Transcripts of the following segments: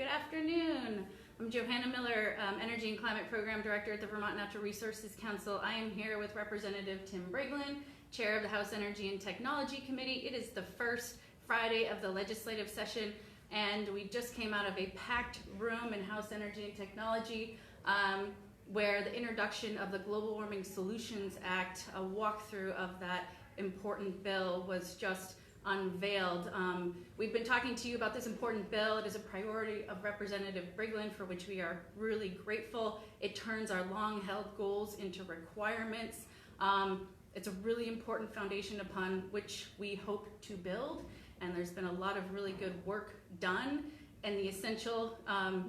Good afternoon. I'm Johanna Miller, Energy and Climate Program Director at the Vermont Natural Resources Council. I am here with Representative Tim Briglin, Chair of the House Energy and Technology Committee. It is the first Friday of the legislative session, and we just came out of a packed room in House Energy and Technology where the introduction of the Global Warming Solutions Act, a walkthrough of that important bill, was just unveiled. We've been talking to you about this important bill. It is a priority of Representative Briglin, for which we are really grateful. It turns our long-held goals into requirements. It's a really important foundation upon which we hope to build, and there's been a lot of really good work done, and the essential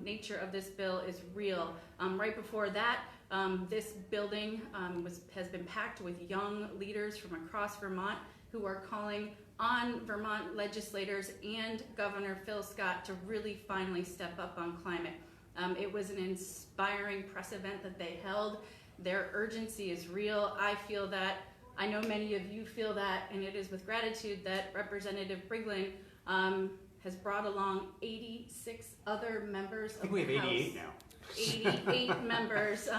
nature of this bill is real. Right before that, this building has been packed with young leaders from across Vermont who are calling on Vermont legislators and Governor Phil Scott to really finally step up on climate. It was an inspiring press event that they held. Their urgency is real. I feel that. I know many of you feel that, and it is with gratitude that Representative Briglin has brought along 86 other members of the House. I think we have 88 now. 88 members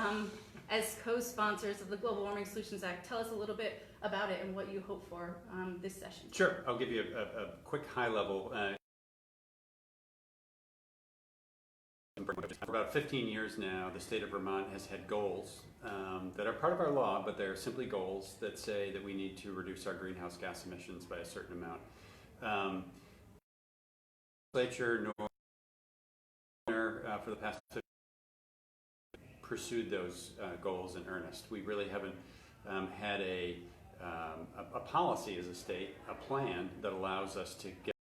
as co-sponsors of the Global Warming Solutions Act. Tell us a little bit about it and what you hope for this session. Sure, I'll give you a quick high level. For about 15 years now, the state of Vermont has had goals that are part of our law, but they're simply goals that say that we need to reduce our greenhouse gas emissions by a certain amount. Legislature for the past 15 years pursued those goals in earnest. We really haven't had a policy as a state, a plan that allows us to get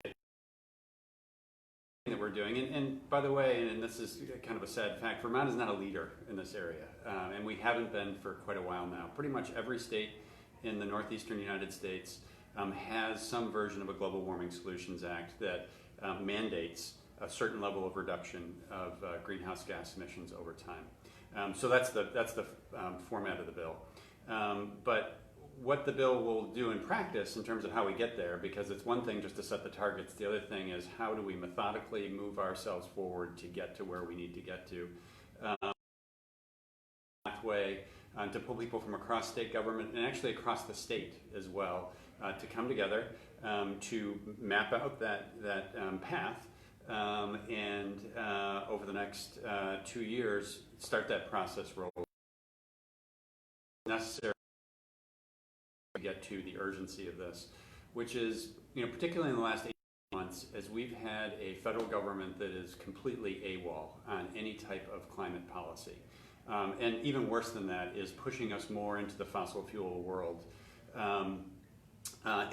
that we're doing. And by the way, and this is kind of a sad fact, Vermont is not a leader in this area, and we haven't been for quite a while now. Pretty much every state in the northeastern United States has some version of a Global Warming Solutions Act that mandates a certain level of reduction of greenhouse gas emissions over time. So that's the format of the bill. But what the bill will do in practice in terms of how we get there, because it's one thing just to set the targets, the other thing is how do we methodically move ourselves forward to get to where we need to get to. Pathway to pull people from across state government and actually across the state as well to come together to map out that path and over the next 2 years start that process rolling. Necessary to get to the urgency of this, which is, particularly in the last 8 months, as we've had a federal government that is completely AWOL on any type of climate policy. And even worse than that is pushing us more into the fossil fuel world.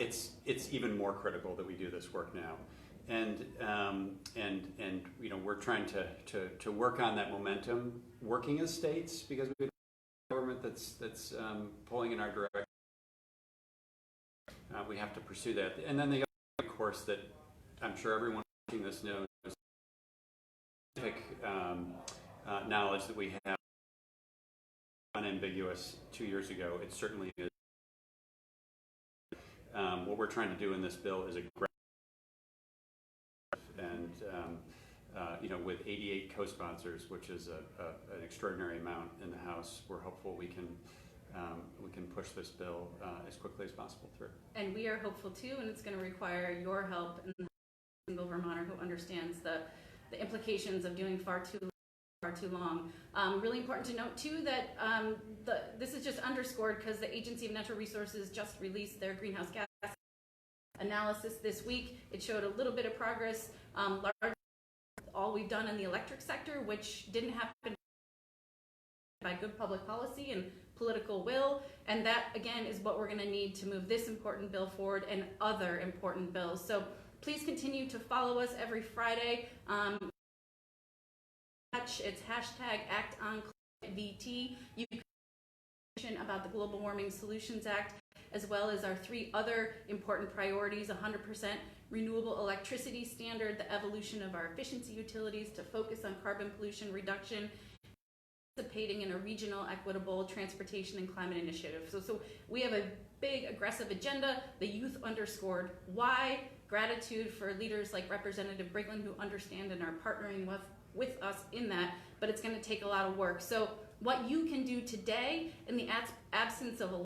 It's even more critical that we do this work now. And we're trying to work on that momentum, working as states, because we have a government that's pulling in our direction. We have to pursue that. And then the other, of course, that I'm sure everyone watching this knows, specific knowledge that we have unambiguous 2 years ago. It certainly is. What we're trying to do in this bill is aggressive, and with 88 co-sponsors, which is an extraordinary amount in the House, we're hopeful we can push this bill as quickly as possible through. And we are hopeful too, and it's going to require your help and the single Vermonter who understands the implications of doing far too long. Really important to note too that this is just underscored because the Agency of Natural Resources just released their greenhouse gas analysis this week. It showed a little bit of progress, largely all we've done in the electric sector, which didn't happen by good public policy and political will, and that again is what we're going to need to move this important bill forward and other important bills. So please continue to follow us every Friday. It's #ActOnClimateVT. You can information about the Global Warming Solutions Act, as well as our 3 other important priorities: 100% renewable electricity standard, the evolution of our efficiency utilities to focus on carbon pollution reduction, participating in a regional equitable transportation and climate initiative. So we have a big aggressive agenda. The youth underscored why gratitude for leaders like Representative Briglin who understand and are partnering with us in that, but it's going to take a lot of work. So what you can do today in the absence of a